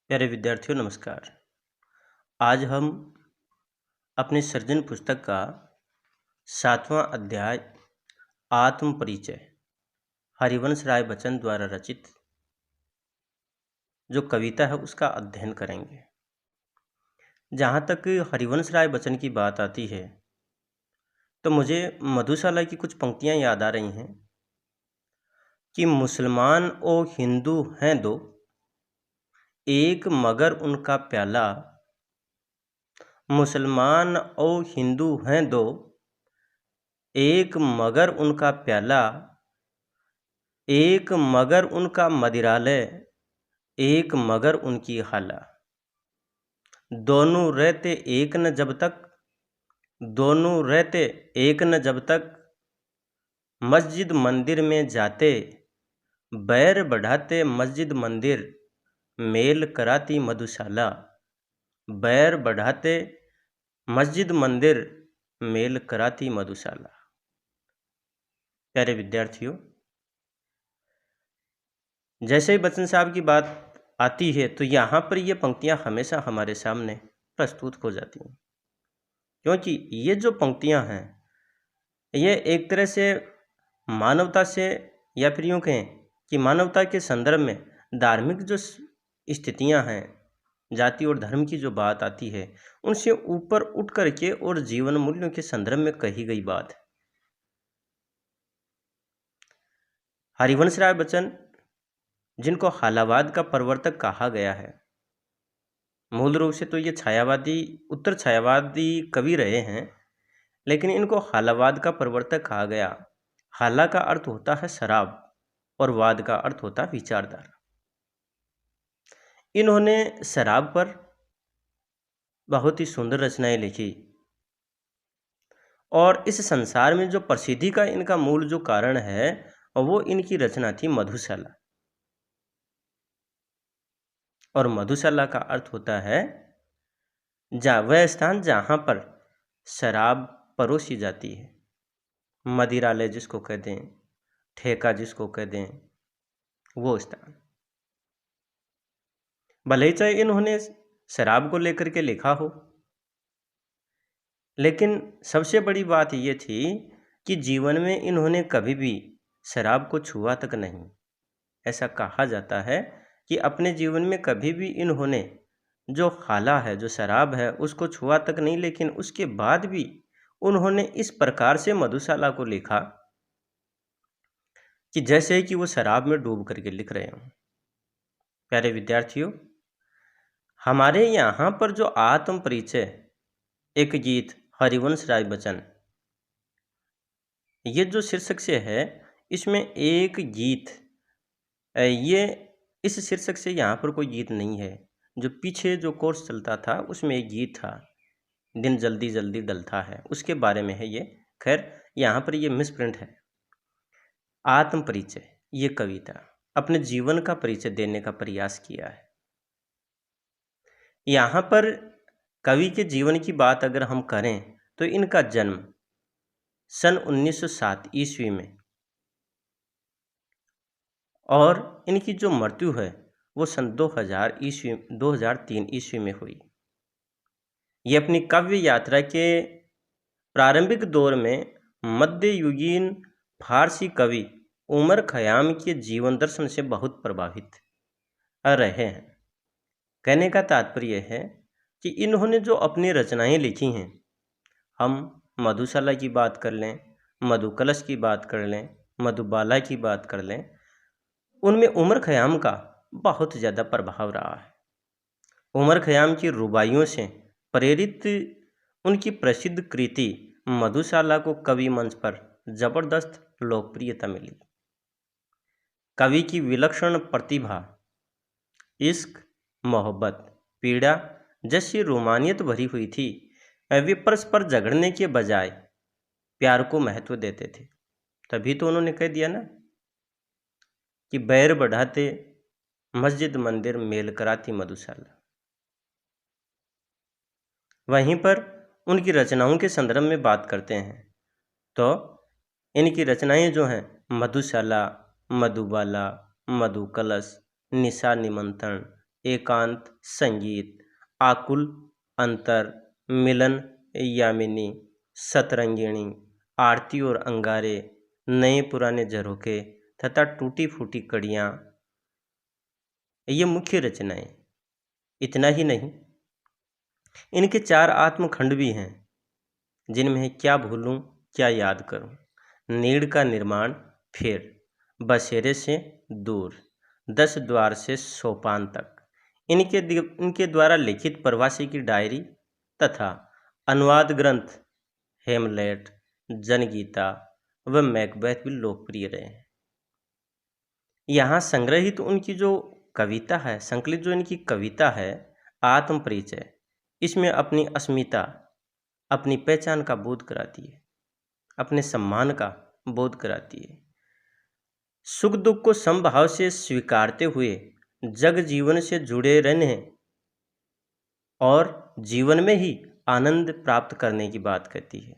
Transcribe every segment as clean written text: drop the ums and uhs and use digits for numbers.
प्यारे विद्यार्थियों नमस्कार। आज हम अपने सर्जन पुस्तक का 7वां अध्याय आत्म परिचय हरिवंश राय बच्चन द्वारा रचित जो कविता है उसका अध्ययन करेंगे। जहाँ तक हरिवंश राय बच्चन की बात आती है तो मुझे मधुशाला की कुछ पंक्तियाँ याद आ रही हैं कि मुसलमान ओ हिंदू हैं दो, एक मगर उनका प्याला। मुसलमान ओ हिंदू हैं दो, एक मगर उनका प्याला। एक मगर उनका मदिरालय, एक मगर उनकी हाला। दोनों रहते एक न जब तक, दोनों रहते एक न जब तक, मस्जिद मंदिर में जाते, बैर बढ़ाते मस्जिद मंदिर, मेल कराती मधुशाला। बैर बढ़ाते मस्जिद मंदिर, मेल कराती मधुशाला। प्यारे विद्यार्थियों, जैसे ही बच्चन साहब की बात आती है तो यहाँ पर ये पंक्तियाँ हमेशा हमारे सामने प्रस्तुत हो जाती हैं, क्योंकि ये जो पंक्तियाँ हैं ये एक तरह से मानवता से, या फिर यूँ कहें कि मानवता के संदर्भ में धार्मिक जो स्थितियाँ हैं, जाति और धर्म की जो बात आती है उनसे ऊपर उठ करके और जीवन मूल्यों के संदर्भ में कही गई बात है। हरिवंश राय बच्चन, जिनको हालावाद का प्रवर्तक कहा गया है, मूल रूप से तो ये छायावादी, उत्तर छायावादी कवि रहे हैं, लेकिन इनको हालावाद का प्रवर्तक कहा गया। हाला का अर्थ होता है शराब और वाद का अर्थ होता है विचारधारा। इन्होंने शराब पर बहुत ही सुंदर रचनाएं लिखी और इस संसार में जो प्रसिद्धि का इनका मूल जो कारण है वो इनकी रचना थी मधुशाला। और मधुशाला का अर्थ होता है वह स्थान जहाँ पर शराब परोसी जाती है, मदिरालय जिसको कह दें, ठेका जिसको कह दें, वो स्थान। भले ही चाहे इन्होंने शराब को लेकर के लिखा हो, लेकिन सबसे बड़ी बात ये थी कि जीवन में इन्होंने कभी भी शराब को छुआ तक नहीं। ऐसा कहा जाता है कि अपने जीवन में कभी भी इन्होंने जो हाला है, जो शराब है, उसको छुआ तक नहीं, लेकिन उसके बाद भी उन्होंने इस प्रकार से मधुशाला को लिखा कि जैसे कि वो शराब में डूब करके लिख रहे हों। प्यारे विद्यार्थियों, हमारे यहाँ पर जो आत्म परिचय एक गीत हरिवंश राय बच्चन, ये जो शीर्षक से है, इसमें एक गीत, ये इस शीर्षक से यहाँ पर कोई गीत नहीं है। जो पीछे जो कोर्स चलता था उसमें एक गीत था, दिन जल्दी जल्दी डलता है, उसके बारे में है ये। खैर, यहाँ पर ये मिसप्रिंट है। आत्म परिचय, ये कविता अपने जीवन का परिचय देने का प्रयास किया है। यहाँ पर कवि के जीवन की बात अगर हम करें तो इनका जन्म सन 1907 ईस्वी में और इनकी जो मृत्यु है वो सन 2003 ईस्वी में हुई। ये अपनी काव्य यात्रा के प्रारंभिक दौर में मध्ययुगीन फारसी कवि उमर खयाम के जीवन दर्शन से बहुत प्रभावित रहे हैं। कहने का तात्पर्य है कि इन्होंने जो अपनी रचनाएं लिखी हैं, हम मधुशाला की बात कर लें, मधुकलश की बात कर लें, मधुबाला की बात कर लें, उनमें उमर खयाम का बहुत ज़्यादा प्रभाव रहा है। उमर खयाम की रुबाइयों से प्रेरित उनकी प्रसिद्ध कृति मधुशाला को कवि मंच पर जबरदस्त लोकप्रियता मिली। कवि की विलक्षण प्रतिभा, इश्क, मोहब्बत, पीड़ा जैसी रोमानियत भरी हुई थी। वे परस्पर झगड़ने के बजाय प्यार को महत्व देते थे। तभी तो उन्होंने कह दिया ना कि बैर बढ़ाते मस्जिद मंदिर, मेल कराती मधुशाला। वहीं पर उनकी रचनाओं के संदर्भ में बात करते हैं तो इनकी रचनाएं जो हैं, मधुशाला, मधुबाला, मधुकलश, निशा निमंत्रण, एकांत, संगीत, आकुल, अंतर, मिलन, यामिनी, सतरंगिणी, आरती और अंगारे, नए पुराने झरोखे तथा टूटी फूटी कड़ियाँ, ये मुख्य रचनाएं। इतना ही नहीं, इनके 4 आत्मखंड भी हैं, जिनमें है क्या भूलूं क्या याद करूं, नीड़ का निर्माण, फिर बसेरे से दूर, 10 द्वार से सोपान तक। इनके द्वारा लिखित प्रवासी की डायरी तथा अनुवाद ग्रंथ हेमलेट, जनगीता व मैकबेथ भी लोकप्रिय रहे हैं। यहाँ संग्रहित उनकी जो कविता है, संकलित जो इनकी कविता है आत्म परिचय, इसमें अपनी अस्मिता, अपनी पहचान का बोध कराती है, अपने सम्मान का बोध कराती है। सुख दुख को समभाव से स्वीकारते हुए जग जीवन से जुड़े रहने और जीवन में ही आनंद प्राप्त करने की बात कहती है।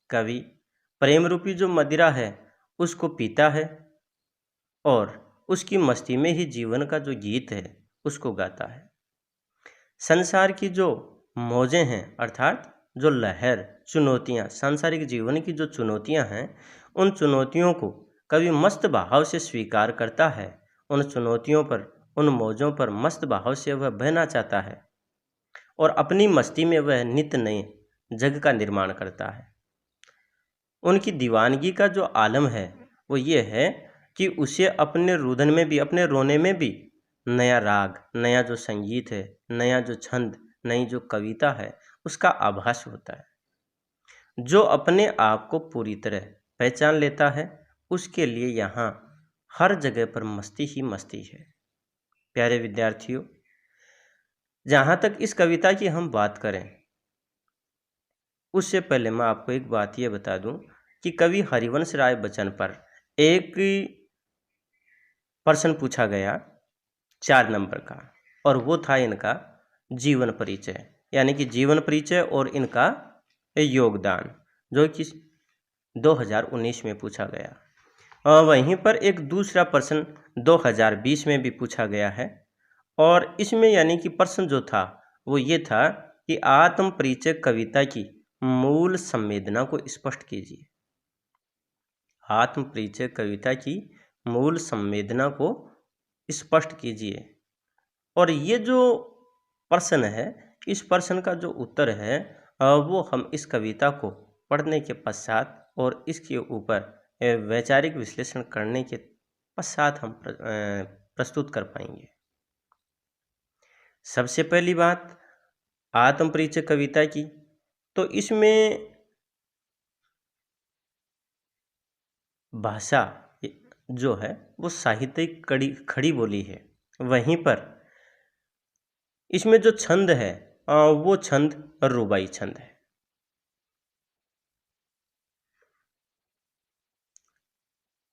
कवि प्रेम रूपी जो मदिरा है उसको पीता है और उसकी मस्ती में ही जीवन का जो गीत है उसको गाता है। संसार की जो मौजें हैं अर्थात जो लहर, चुनौतियाँ, सांसारिक जीवन की जो चुनौतियाँ हैं, उन चुनौतियों को कवि मस्त भाव से स्वीकार करता है। उन चुनौतियों पर, उन मौजों पर मस्त भाव से वह बहना चाहता है और अपनी मस्ती में वह नित्य नए जग का निर्माण करता है। उनकी दीवानगी का जो आलम है वो ये है कि उसे अपने रुदन में भी, अपने रोने में भी नया राग, नया जो संगीत है, नया जो छंद, नई जो कविता है उसका आभास होता है। जो अपने आप को पूरी तरह पहचान लेता है उसके लिए यहाँ हर जगह पर मस्ती ही मस्ती है। प्यारे विद्यार्थियों, जहाँ तक इस कविता की हम बात करें उससे पहले मैं आपको एक बात ये बता दूं कि कवि हरिवंश राय बच्चन पर एक प्रश्न पूछा गया 4 नंबर का, और वो था इनका जीवन परिचय, यानी कि जीवन परिचय और इनका योगदान, जो कि 2019 में पूछा गया। और वहीं पर एक दूसरा प्रश्न 2020 में भी पूछा गया है, और इसमें यानी कि प्रश्न जो था वो ये था कि आत्म परिचय कविता की मूल संवेदना को स्पष्ट कीजिए। आत्म परिचय कविता की मूल संवेदना को स्पष्ट कीजिए। और ये जो प्रश्न है, इस प्रश्न का जो उत्तर है वो हम इस कविता को पढ़ने के पश्चात और इसके ऊपर वैचारिक विश्लेषण करने के पश्चात हम प्रस्तुत कर पाएंगे। सबसे पहली बात आत्म परिचय कविता की, तो इसमें भाषा जो है वो साहित्यिक खड़ी बोली है। वहीं पर इसमें जो छंद है वो छंद रुबाई छंद है।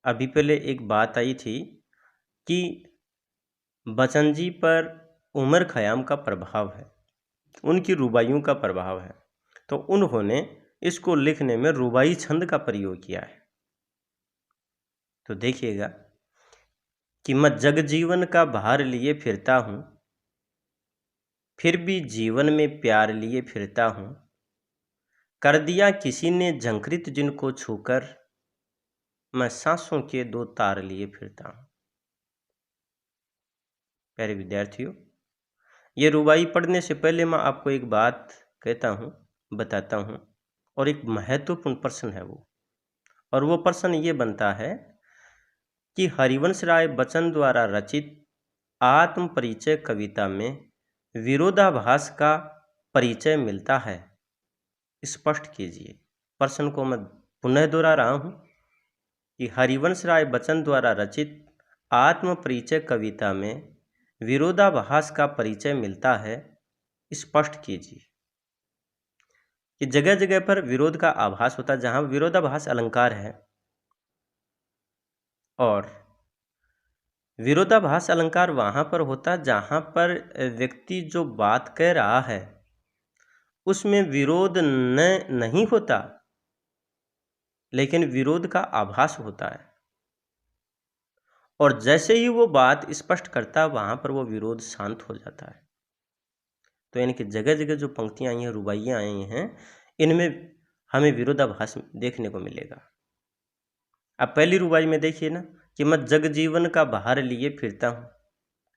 अभी पहले एक बात आई थी कि बच्चन जी पर उमर खयाम का प्रभाव है, उनकी रुबाइयों का प्रभाव है, तो उन्होंने इसको लिखने में रुबाई छंद का प्रयोग किया है। तो देखिएगा कि मैं जग जीवन का भार लिए फिरता हूँ, फिर भी जीवन में प्यार लिए फिरता हूँ, कर दिया किसी ने झंकृत जिनको छूकर, मैं सांसों के 2 तार लिए फिरता हूँ। प्यारे विद्यार्थियों, ये रुबाई पढ़ने से पहले मैं आपको एक बात कहता हूँ, बताता हूँ, और एक महत्वपूर्ण प्रश्न है वो, और वो प्रश्न ये बनता है कि हरिवंश राय बच्चन द्वारा रचित आत्म परिचय कविता में विरोधाभास का परिचय मिलता है, स्पष्ट कीजिए। प्रश्न को मैं पुनः दोहरा रहा हूँ कि हरिवंश राय बच्चन द्वारा रचित आत्म परिचय कविता में विरोधाभास का परिचय मिलता है, स्पष्ट कीजिए। कि जगह जगह पर विरोध का आभास होता है, जहाँ विरोधाभास अलंकार है, और विरोधाभास अलंकार वहाँ पर होता जहाँ पर व्यक्ति जो बात कह रहा है उसमें विरोध नहीं होता, लेकिन विरोध का आभास होता है। और जैसे ही वो बात स्पष्ट करता है वहाँ पर वो विरोध शांत हो जाता है। तो यानी कि जगह जगह जो पंक्तियाँ आई हैं, रुबाइयाँ आई हैं, इनमें हमें विरोधाभास देखने को मिलेगा। अब पहली रुबाई में देखिए ना कि मैं जग जीवन का भार लिए फिरता हूँ।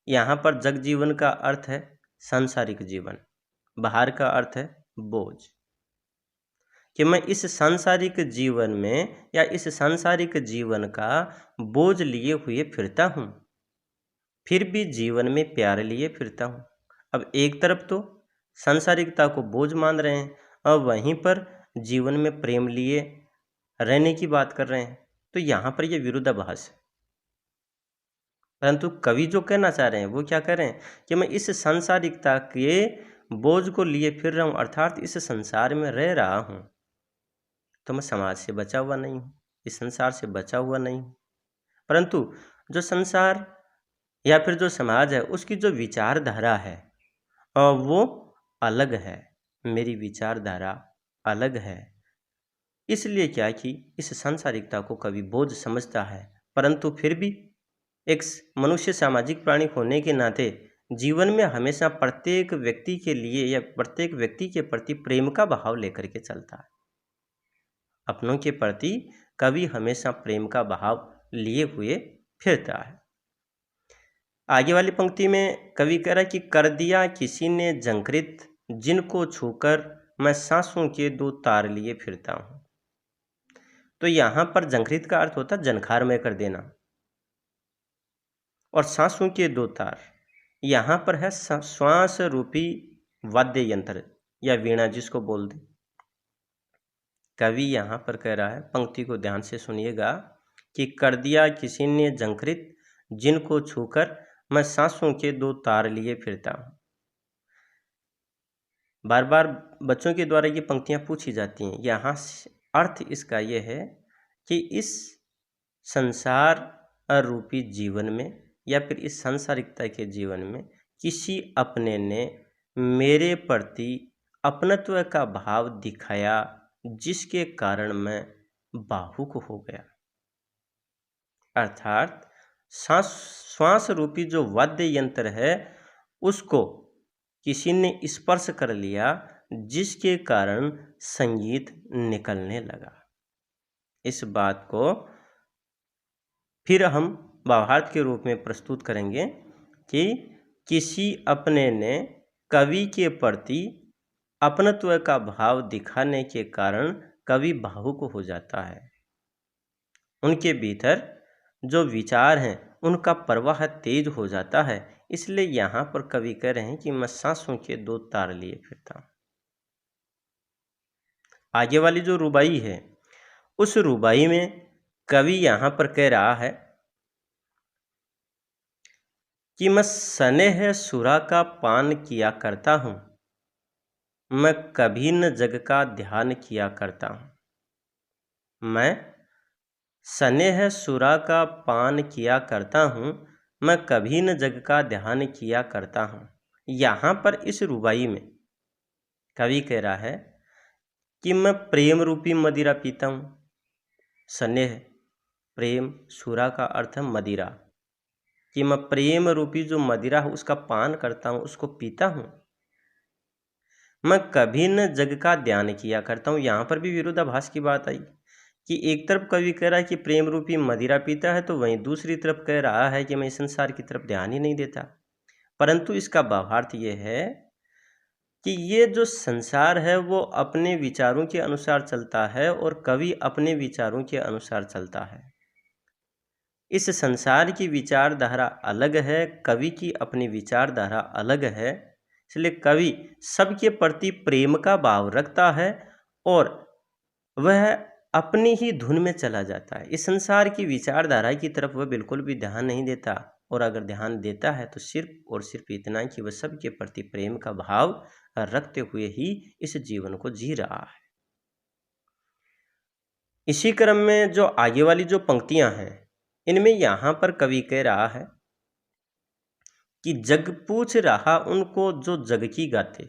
यहाँ पर जग जीवन का अर्थ है सांसारिक जीवन, भार का अर्थ है बोझ, कि मैं इस सांसारिक जीवन में या इस सांसारिक जीवन का बोझ लिए हुए फिरता हूँ, फिर भी जीवन में प्यार लिए फिरता हूँ। अब एक तरफ तो सांसारिकता को बोझ मान रहे हैं और वहीं पर जीवन में प्रेम लिए रहने की बात कर रहे हैं, तो यहाँ पर यह विरोधाभास है। परंतु कवि जो कहना चाह रहे हैं वो क्या कह रहे हैं कि मैं इस सांसारिकता के बोझ को लिए फिर रहा हूँ, अर्थात इस संसार में रह रहा हूँ, तो मैं समाज से बचा हुआ नहीं हूँ, इस संसार से बचा हुआ नहीं हूँ। परंतु जो संसार या फिर जो समाज है उसकी जो विचारधारा है वो अलग है, मेरी विचारधारा अलग है। इसलिए क्या कि इस सांसारिकता को कवि बोझ समझता है, परंतु फिर भी एक मनुष्य सामाजिक प्राणी होने के नाते जीवन में हमेशा प्रत्येक व्यक्ति के लिए या प्रत्येक व्यक्ति के प्रति प्रेम का भाव लेकर के चलता है। अपनों के प्रति कवि हमेशा प्रेम का भाव लिए हुए फिरता है। आगे वाली पंक्ति में कवि कह रहा है कि कर दिया किसी ने झंकृत, जिनको छूकर मैं सांसों के दो तार लिए फिरता हूँ। तो यहाँ पर झंकृत का अर्थ होता है झनखार में कर देना, और सांसों के दो तार यहाँ पर है श्वास रूपी वाद्य यंत्र या वीणा जिसको बोल दे। कवि यहाँ पर कह रहा है, पंक्ति को ध्यान से सुनिएगा, कि कर दिया किसी ने झंकृत, जिनको छूकर मैं सांसों के दो तार लिए फिरता हूँ। बार बार बच्चों के द्वारा ये पंक्तियाँ पूछी जाती हैं। यहाँ अर्थ इसका यह है कि इस संसार रूपी जीवन में या फिर इस सांसारिकता के जीवन में किसी अपने ने मेरे प्रति अपनत्व का भाव दिखाया, जिसके कारण मैं भावुक हो गया। अर्थात श्वास रूपी जो वाद्य यंत्र है उसको किसी ने स्पर्श कर लिया, जिसके कारण संगीत निकलने लगा। इस बात को फिर हम भावार्थ के रूप में प्रस्तुत करेंगे कि किसी अपने ने कवि के प्रति अपनत्व का भाव दिखाने के कारण कवि भावुक हो जाता है। उनके भीतर जो विचार हैं उनका प्रवाह तेज हो जाता है। इसलिए यहाँ पर कवि कह रहे हैं कि मैं सांसों के दो तार लिए फिरता हूँ। आगे वाली जो रुबाई है उस रुबाई में कवि यहाँ पर कह रहा है कि मैं स्नेह सुरा का पान किया करता हूँ, मैं कभी न जग का ध्यान किया करता हूँ। मैं स्नेह सुरा का पान किया करता हूँ, मैं कभी न जग का ध्यान किया करता हूँ। यहाँ पर इस रुबाई में कवि कह रहा है कि मैं प्रेम रूपी मदिरा पीता हूँ। स्नेह, प्रेम, सुरा का अर्थ है मदिरा, कि मैं प्रेम रूपी जो मदिरा है उसका पान करता हूँ, उसको पीता हूँ। मैं कभी न जग का ध्यान किया करता हूँ। यहाँ पर भी विरोधाभास की बात आई कि एक तरफ कवि कह रहा है कि प्रेम रूपी मदिरा पीता है, तो वहीं दूसरी तरफ कह रहा है कि मैं इस संसार की तरफ ध्यान ही नहीं देता। परंतु इसका भावार्थ ये है कि ये जो संसार है वो अपने विचारों के अनुसार चलता है और कवि अपने विचारों के अनुसार चलता है। इस संसार की विचारधारा अलग है, कवि की अपनी विचारधारा अलग है। इसलिए कवि सबके प्रति प्रेम का भाव रखता है और वह अपनी ही धुन में चला जाता है। इस संसार की विचारधारा की तरफ वह बिल्कुल भी ध्यान नहीं देता, और अगर ध्यान देता है तो सिर्फ और सिर्फ इतना कि वह सबके प्रति प्रेम का भाव रखते हुए ही इस जीवन को जी रहा है। इसी क्रम में जो आगे वाली जो पंक्तियां हैं इनमें यहाँ पर कवि कह रहा है कि जग पूछ रहा उनको जो जग की गाते,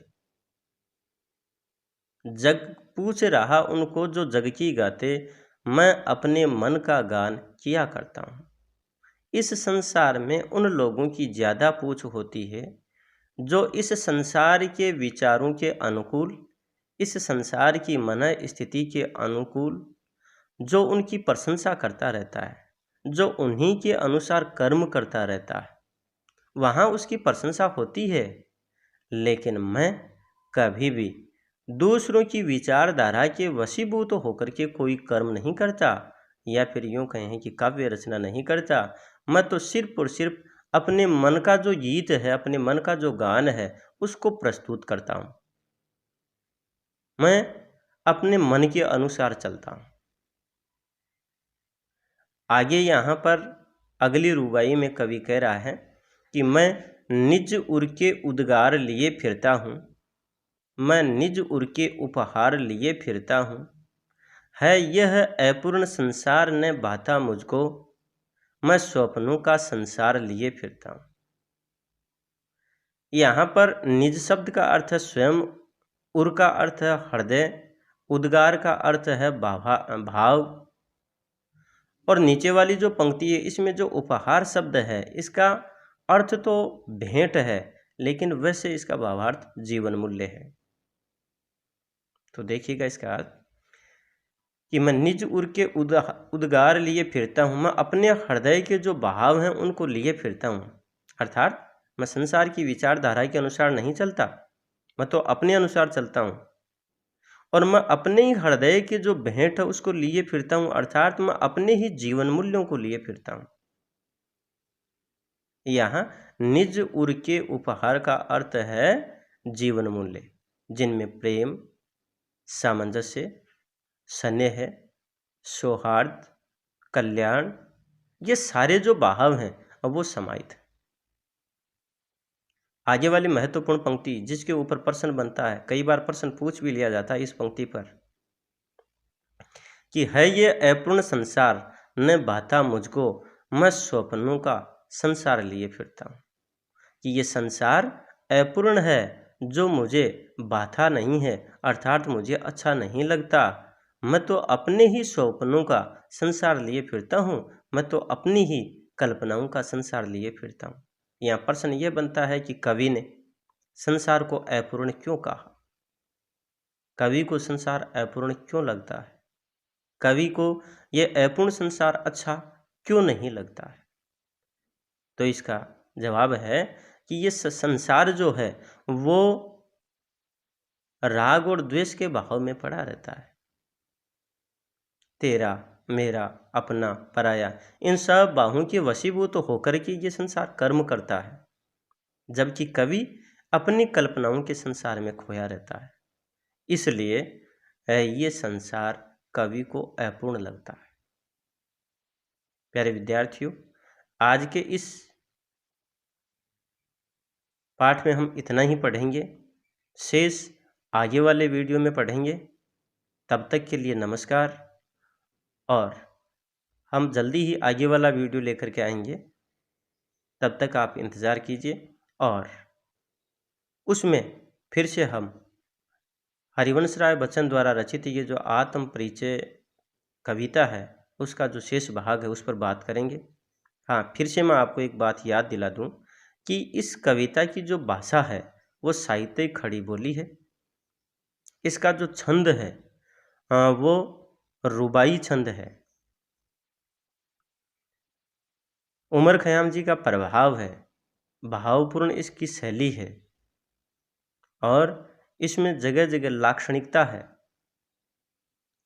जग पूछ रहा उनको जो जग की गाते, मैं अपने मन का गान किया करता हूँ। इस संसार में उन लोगों की ज़्यादा पूछ होती है जो इस संसार के विचारों के अनुकूल, इस संसार की मन स्थिति के अनुकूल, जो उनकी प्रशंसा करता रहता है, जो उन्हीं के अनुसार कर्म करता रहता है, वहाँ उसकी प्रशंसा होती है। लेकिन मैं कभी भी दूसरों की विचारधारा के वशीभूत होकर के कोई कर्म नहीं करता, या फिर यूँ कहें कि काव्य रचना नहीं करता। मैं तो सिर्फ और सिर्फ अपने मन का जो गीत है, अपने मन का जो गान है, उसको प्रस्तुत करता हूँ। मैं अपने मन के अनुसार चलता हूँ। आगे यहाँ पर अगली रुबाई में कवि कह रहा है कि मैं निज उर के उद्गार लिए फिरता हूँ, मैं निज उर के उपहार लिए फिरता हूँ, है यह अपूर्ण संसार ने बाधा मुझको, मैं स्वप्नों का संसार लिए फिरता हूँ। यहाँ पर निज शब्द का अर्थ है स्वयं, उर का अर्थ है हृदय, उद्गार का अर्थ है भाव, और नीचे वाली जो पंक्ति है इसमें जो उपहार शब्द है इसका अर्थ तो भेंट है, लेकिन वैसे इसका भावार्थ जीवन मूल्य है। तो देखिएगा इसका अर्थ कि मैं निज उर के उद्गार लिए फिरता हूँ, मैं अपने हृदय के जो भाव हैं उनको लिए फिरता हूँ। अर्थात मैं संसार की विचारधारा के अनुसार नहीं चलता, मैं तो अपने अनुसार चलता हूँ, और मैं अपने ही हृदय के जो भेंट है उसको लिए फिरता हूँ, अर्थात मैं अपने ही जीवन मूल्यों को लिए फिरता हूँ। यहाँ निज उर के उपहार का अर्थ है जीवन मूल्य, जिनमें प्रेम, सामंजस्य, स्नेह, सौहार्द, कल्याण, ये सारे जो भाव हैं अब वो समाहित है। आगे वाली महत्वपूर्ण पंक्ति जिसके ऊपर प्रश्न बनता है, कई बार प्रश्न पूछ भी लिया जाता है इस पंक्ति पर, कि है ये अपूर्ण संसार न बाधा मुझको, मैं स्वप्नों का संसार लिए फिरता हूँ। कि ये संसार अपूर्ण है, जो मुझे बाधा नहीं है, अर्थात मुझे अच्छा नहीं लगता, मैं तो अपने ही स्वप्नों का संसार लिए फिरता हूँ, मैं तो अपनी ही कल्पनाओं का संसार लिए फिरता हूँ। यहाँ प्रश्न यह बनता है कि कवि ने संसार को अपूर्ण क्यों कहा, कवि को संसार अपूर्ण क्यों लगता है, कवि को यह अपूर्ण संसार अच्छा क्यों नहीं लगता है। तो इसका जवाब है कि ये संसार जो है वो राग और द्वेष के भाव में पड़ा रहता है। तेरा, मेरा, अपना, पराया, इन सब बाहों के वशीभूत होकर के ये संसार कर्म करता है, जबकि कवि अपनी कल्पनाओं के संसार में खोया रहता है। इसलिए ये संसार कवि को अपूर्ण लगता है। प्यारे विद्यार्थियों, आज के इस पाठ में हम इतना ही पढ़ेंगे, शेष आगे वाले वीडियो में पढ़ेंगे। तब तक के लिए नमस्कार, और हम जल्दी ही आगे वाला वीडियो लेकर के आएंगे। तब तक आप इंतज़ार कीजिए, और उसमें फिर से हम हरिवंश राय बच्चन द्वारा रचित ये जो आत्म परिचय कविता है उसका जो शेष भाग है उस पर बात करेंगे। हाँ, फिर से मैं आपको एक बात याद दिला दूं कि इस कविता की जो भाषा है वो साहित्यिक खड़ी बोली है। इसका जो छंद है वो रुबाई छंद है। उमर खयाम जी का प्रभाव है, भावपूर्ण इसकी शैली है, और इसमें जगह जगह लाक्षणिकता है।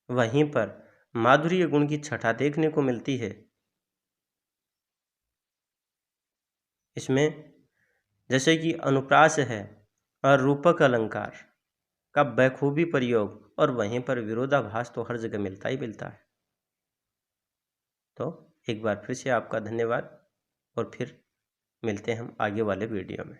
वहीं पर माधुर्य गुण की छटा देखने को मिलती है। इसमें जैसे कि अनुप्रास है और रूपक अलंकार का बखूबी प्रयोग, और वहीं पर विरोधाभास तो हर जगह मिलता ही मिलता है। तो एक बार फिर से आपका धन्यवाद, और फिर मिलते हैं हम आगे वाले वीडियो में।